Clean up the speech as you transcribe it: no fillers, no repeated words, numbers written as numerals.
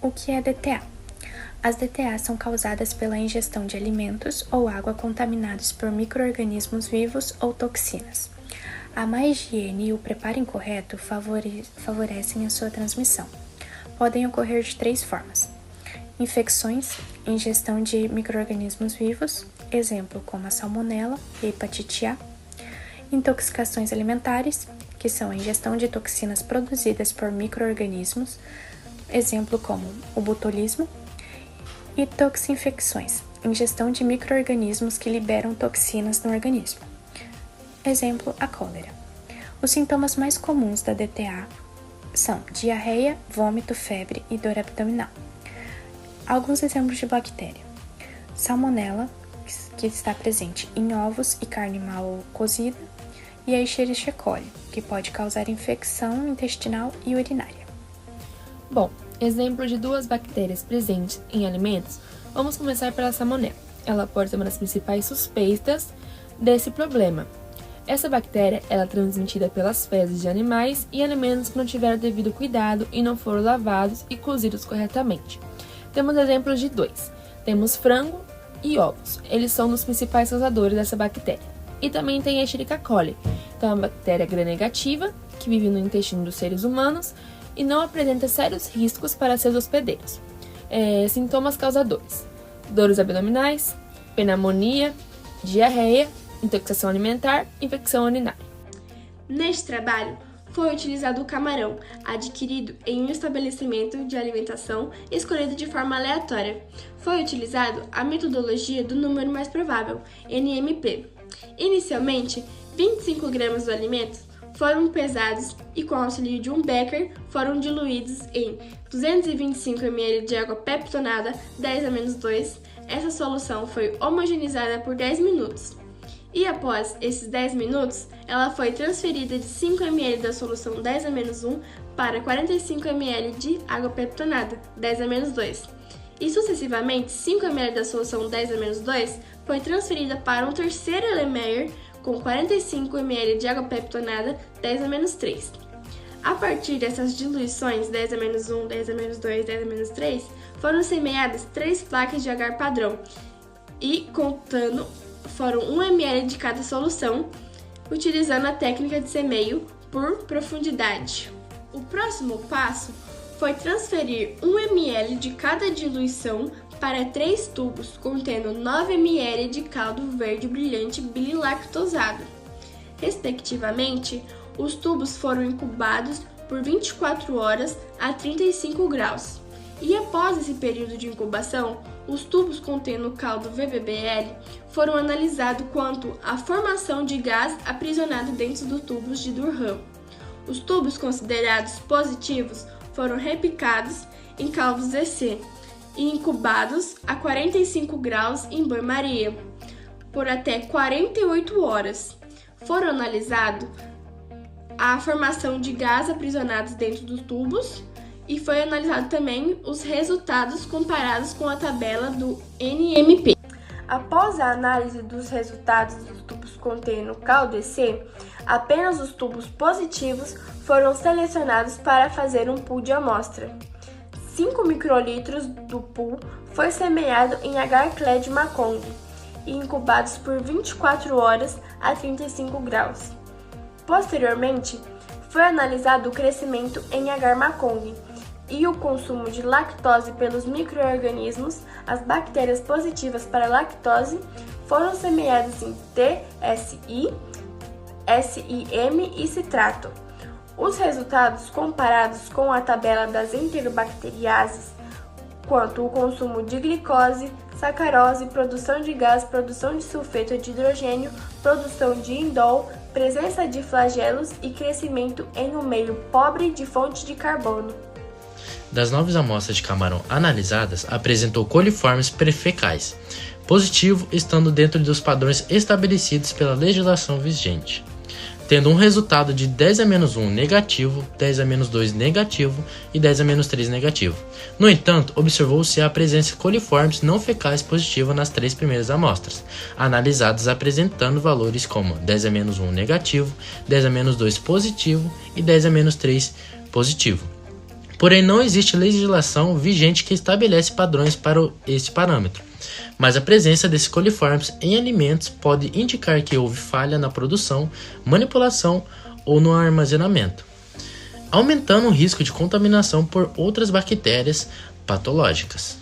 O que é DTA? As DTA são causadas pela ingestão de alimentos ou água contaminados por micro-organismos vivos ou toxinas. A má higiene e o preparo incorreto favorecem a sua transmissão. Podem ocorrer de 3 formas: infecções, ingestão de micro-organismos vivos, exemplo como a salmonela e a hepatite A; intoxicações alimentares, que são a ingestão de toxinas produzidas por micro-organismos, exemplo como o botulismo; e toxinfecções, ingestão de micro-organismos que liberam toxinas no organismo, exemplo a cólera. Os sintomas mais comuns da DTA são diarreia, vômito, febre e dor abdominal. Alguns exemplos de bactéria: salmonela, que está presente em ovos e carne mal cozida, e a Escherichia coli, que pode causar infecção intestinal e urinária. Bom, exemplo de 2 bactérias presentes em alimentos, vamos começar pela salmonela. Ela pode ser uma das principais suspeitas desse problema. Essa bactéria ela é transmitida pelas fezes de animais e alimentos que não tiveram devido cuidado e não foram lavados e cozidos corretamente. Temos exemplos de 2. Temos frango e ovos. Eles são os principais causadores dessa bactéria. E também tem a Escherichia coli, então é uma bactéria gram-negativa que vive no intestino dos seres humanos e não apresenta sérios riscos para seus hospedeiros. Sintomas causadores: dores abdominais, pneumonia, diarreia, intoxicação alimentar, infecção urinária. Neste trabalho, foi utilizado o camarão, adquirido em um estabelecimento de alimentação escolhido de forma aleatória. Foi utilizado a metodologia do número mais provável, NMP. Inicialmente, 25 gramas do alimento foram pesados e, com o auxílio de um becker, foram diluídos em 225 ml de água peptonada 10-2. Essa solução foi homogeneizada por 10 minutos. E após esses 10 minutos, ela foi transferida de 5 ml da solução 10-1 para 45 ml de água peptonada 10-2. E sucessivamente, 5 ml da solução 10-2 foi transferida para um terceiro Erlenmeyer com 45 ml de água peptonada 10-3. A partir dessas diluições 10-1, 10-2, 10-3, foram semeadas 3 placas de agar padrão e contando foram 1 ml de cada solução, utilizando a técnica de semeio por profundidade. O próximo passo foi transferir 1 ml de cada diluição para 3 tubos contendo 9 ml de caldo verde brilhante bilactosado. Respectivamente, os tubos foram incubados por 24 horas a 35 graus. E após esse período de incubação, os tubos contendo caldo VBBL foram analisados quanto à formação de gás aprisionado dentro dos tubos de Durham. Os tubos considerados positivos foram repicados em caldos EC e incubados a 45 graus em banho-maria por até 48 horas. Foram analisados a formação de gás aprisionados dentro dos tubos e foi analisado também os resultados comparados com a tabela do NMP. Após a análise dos resultados dos tubos contendo caldo EC, apenas os tubos positivos foram selecionados para fazer um pool de amostra. 5 microlitros do pool foi semeado em agar-clad Mekong e incubados por 24 horas a 35 graus. Posteriormente, foi analisado o crescimento em agar Mekong e o consumo de lactose pelos micro-organismos. As bactérias positivas para lactose foram semeadas em TSI, SIM e citrato. Os resultados comparados com a tabela das enterobacteriases, quanto o consumo de glicose, sacarose, produção de gás, produção de sulfeto de hidrogênio, produção de indol, presença de flagelos e crescimento em um meio pobre de fonte de carbono. Das 9 amostras de camarão analisadas, apresentou coliformes prefecais, positivo estando dentro dos padrões estabelecidos pela legislação vigente, tendo um resultado de 10-1 negativo, 10-2 negativo e 10-3 negativo. No entanto, observou-se a presença de coliformes não fecais positiva nas 3 primeiras amostras, analisadas apresentando valores como 10-1 negativo, 10-2 positivo e 10-3 positivo. Porém, não existe legislação vigente que estabelece padrões para este parâmetro, mas a presença desses coliformes em alimentos pode indicar que houve falha na produção, manipulação ou no armazenamento, aumentando o risco de contaminação por outras bactérias patológicas.